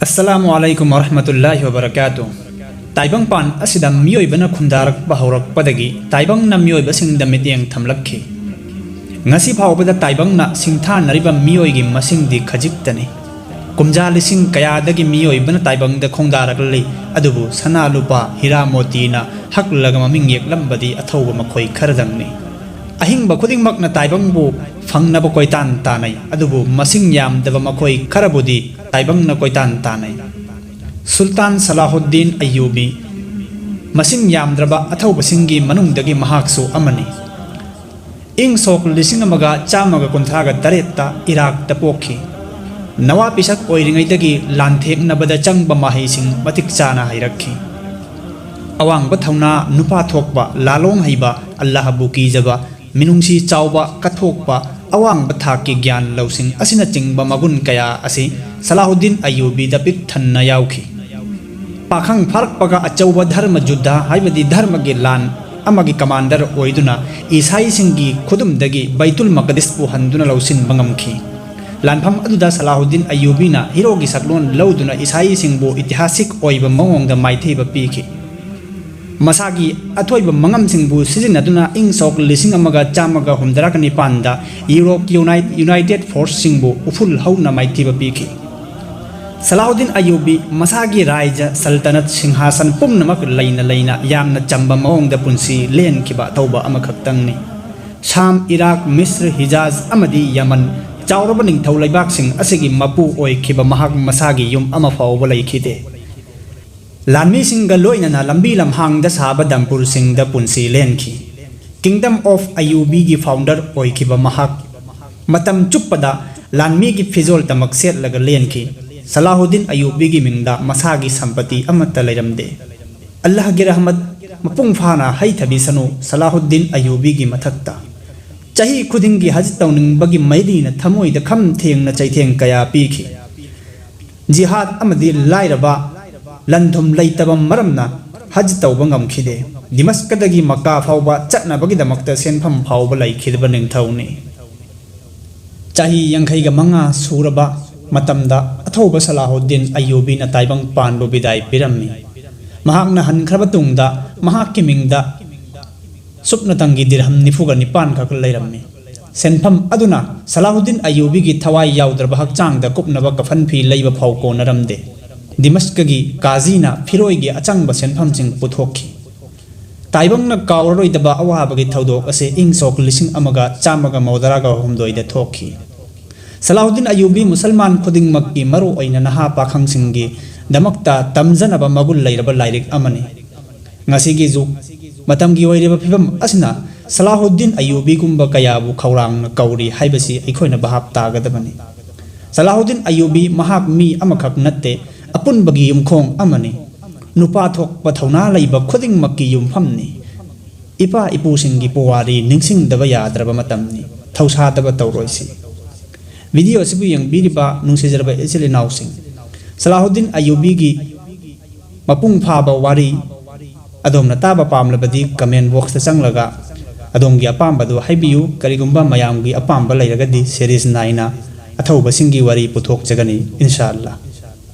अस्सलामुअलैकुम वरहमतुल्लाहि वबरकातुह। ताइबंग पान असिदा मियोइबना खुंदारक बहौरकपदगी ताइबंग न मियोइबसिंगदा मित्येंग थमलक्खि। ngasi फावबदा ताइबंग न सिंथानरिबा मियोइगी मसिंगदी खजिक्तनि। कुमजा लिसिंग कयादगी मियोइबना ताइबंग द खोंदारकलि अदुबु सना लुपा हिरा मोतीना हकलग ममिंग येकलंबदी अथौब मखोइ खरदंगनि। अहिंग खुदिंगमकना ताइबंगबु फंगनब कोइतान तानै अदुबु मसिंग यामदब मखोइ खरबुदी ताइबंग न कोइतान तानै। सुल्तान सलाहुद्दीन अय्यूबी मसिंग यामद्रबा अथौबसिंगी मनुंगदगी महाक्सु अमनि। इंग सोक लिसिंग अमगा चामगा कुंथ्रागा तरेत्ता इराकता पोखि। नवा पिसक ओइरिंगैदगी लांथेंगनबदा चंगबा माहैसिंग मतिक चाना हैरक्खि। अवांगबा थौना नुपा थोकबा लालोंग हैबा अल्लाहबु कीजबा मिनुंगसी चावबा कथोकबा अवांगबा थाकि ज्ञान लौसिंग असिना चिंगबा मगुन कया असि सलाहुद्दीन अय्यूबी दा पिक थन्ना याउखि। पाखंग फारकपगा अचौबा धर्म युद्धा हाइबदी धर्मगी लान अमगी कमांडर ओइदुना ईसाईसिंगी खुदुमदगी बैतुल मकदिसपु हंदुना लौसिनबा ngamखि। लानफम अदुदा सलाहुद्दीन अय्यूबीना हिरोगी सकलोन लौदुना ईसाईसिंगबु ऐतिहासिक ओइबा मवोंगदा माइथेबा पीखि। मसागी अथोइबा मंगमसिंगबु सिजिनदुना इंग सोक लिसिंग अमगा चामगा हुमदराक निपानदा यूरोप यूनाइटेड फोर्स सिंगबु उफुल हौना माइथेबा पीखि। सलाहुद्दीन अय्यूबी मसागी राज्य सल्तनत सिंहासन पुमनमक लैना यामना चंबा मवोंगदा पुंसी लेनखिबा थौबा अमखक्तंगनि। शाम इराक मिस्र हिजाज अमदी यमन चावरबा निंगथौ लैबाकसिंग असिगी मपु ओइखिबा महाक मसागी युम अमा फावबा लैखिदे। लानमीसिंगगा लोइनना लंबी लम्हांगदा साबा दमपुरसिंगदा पुंसी लेनखि। किंगडम ऑफ अय्यूबीगी फाउंडर ओइखिबा महाक मतम चुप्पदा लानमीगी फिजोल तमक सेटलगा लेनखि। सलाहुद्दीन अय्यूबीगी मिंगदा मसागी संपत्ति अमत्ता लैरमदे। अल्लाहगी रहमत मपुंग फाना हैथबीसनु सलाहुद्दीन अय्यूबीगी मथक्ता। चही खुदिंगी हज तौनिंगबगी मैदीना थमोइदा खम थेंगना चैथेंग कया पीखि। जिहाद अमदी लाइरबा लंधुम लैतबा मरमना हज तौबा ngamखिदे। दिमस्कदगी मक्का फावबा चटनबगीदमक्ता सेनफम फावबा लैखिदबा निंगथौनि। चाही यंखैगा मंगा सूरबा मतमदा अथौबा सलाहुद्दीन अय्यूबीना ताइबंग पानबु बिदाय पिरम्मि। महाकना हनख्रबा तुंगदा महाकि मिंगदा सुपनतंगी दिरहम निफुगा निपान खक लैरम्मि। सेनफम अदुना सलाहुद्दीन अय्यूबीगी थवाई याउद्रबा हक्चांगदा कुपनबा कफन फी लैबा फाव कोनरमदे। दिमस्कगी काजीना फिरोइगी अचंगबा सेनफमसिंग पुथोखि। ताइबंगना कावररोइदबा अवाबगी थौदोक असे इंग सोक लिसिंग अमगा चामगा मौदरागा हुमदोइदा थोखि। सलाहुद्दीन अय्यूबी मुसलमान खुदिंगमक्की मरु ओइना नहा पाखंगसिंगी दमक्ता तमजनबा मगुल लैरबा लाइरिक अमनि। ngasiगी जुग मतमगी ओइरेबा फिबम असिना सलाहुद्दीन अय्यूबी गुंबा कयाबु खौरांगना कौरी हाइबसी अखोइना बहाब तागदबनि। सलाहुद्दीन अय्यूबी महाक मी अमखक नत्ते अपुनबगी युमखोंग अमनि। नुपा थोकपा थौना लैबा खुदिंगमक्की युमफमनि। इपा इपुसिंगी पुवारी निंगसिंगदबा याद्रबा मतमनि थौसादबा तौरोइसि। वीडियो असिबु यंगबीरिबा नुंसिजरबा इचिल इनाउसिंग सलाहुद्दीन अय्यूबीगी मपुंग फाबा वारी अदोमना ताबा पामलबदी कमेंट बॉक्स चंगलगा अदोमगी अपामबदु हाइबियु। करिगुंबा मयामगी अपामबा लैरगदी सीरीज 9 ना अथौबसिंगी वारी पुथोक जगनी इंशाअल्लाह।